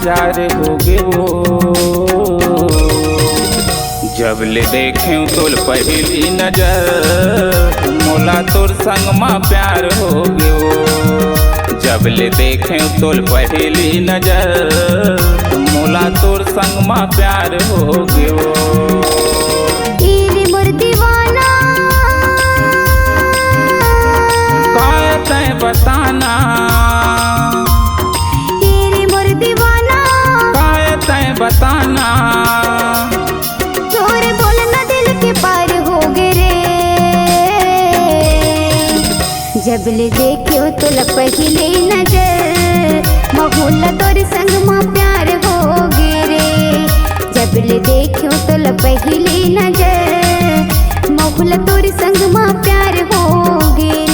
हजार हो गए वो। जब ले देखें तोल पहली नजर मोला तोर संग माँ प्यार हो गयो। जब ले देखें तोल पहली नजर मोला तोर संग माँ प्यार हो गयो। मोर दीवाना काय तय बताना, मोर दीवाना काय तय बताना। चोर बोलना दिल के पार हो गए रे। जब ले देखियो तो पहली नजर महुला तोर संग माँ प्यार हो गए रे। जब ले देखियो तो पहली नजर महुला तोर संग माँ प्यार हो गए रे।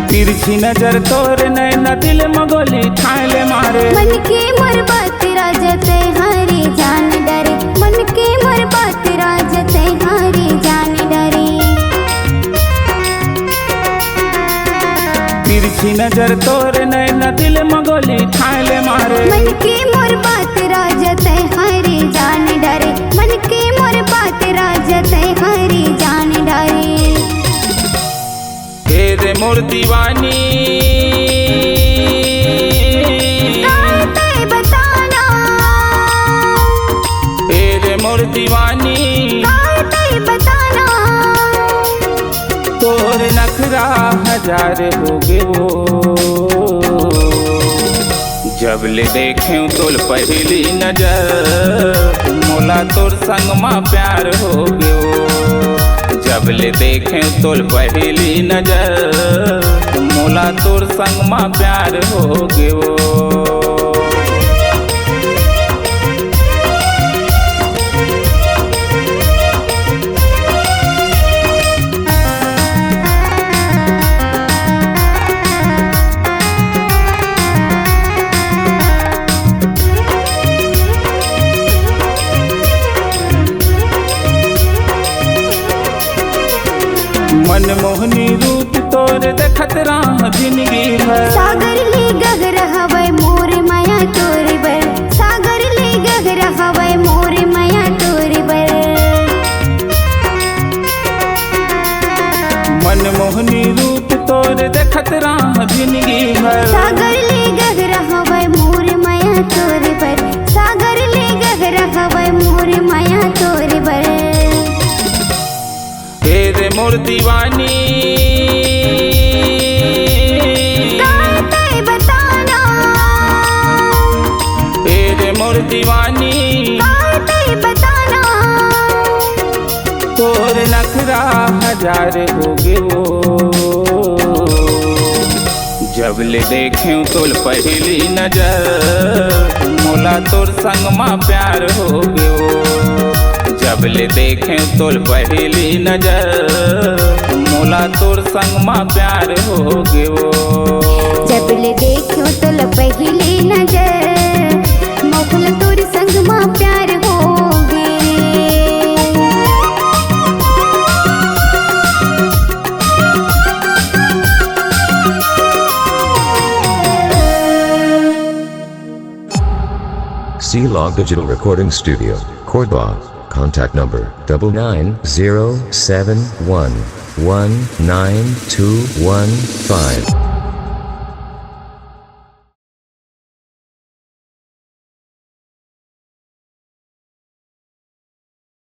तिरछी नजर तोर नैना दिल मगोली ठाले मारे। मन के मोर बात राजते हारी जान डरे। मन के मोर बात राजते हारी जान डरे। तिरछी नजर तोर नैना दिल मगोली ठाले मारे। मन के मोर बात राजते हारी जान डरे। मन के मोर बात राजते हारी जान डरे। तेरे मोर दीवानी काय बताना, तेरे मोर दीवानी काय बताना। तोर नखरा हजार हो गए वो। जब ले देखें तोल पहली नजर मोला तोर संग माँ प्यार हो गयो। जब ले देखें तोल पहली नजर मोला तोर संग माँ प्यार हो गयो। मनमोहनी रूप तोर देखत राह जिंदगी भर। सागर ले गगर हवै मोर माया तोर बर। सागर ले गगर हवै मोर माया तोर बर। मनमोहनी रूप तोर देखत राह जिंदगी भर। सागर ले गगर हवै मोर माया तोर बर। सागर ले गगर हवै मोर माया तोर बर। तेरे मोर दीवानी काय बताना, तेरे मोर दीवानी काय बताना। तोर नखरा हजार हो गए वो। जब ले देखें तोल पहली नजर मोला तोर संग माँ प्यार हो गयो। जब ले देखें तोल पहली नजर मोला तोर संग माँ प्यार हो गयो। जब ले देखियो तो पहली नजर मोहला तोर संग माँ प्यार हो गए। C-Log Digital Recording Studio, Cordoba. Contact number 99071192115.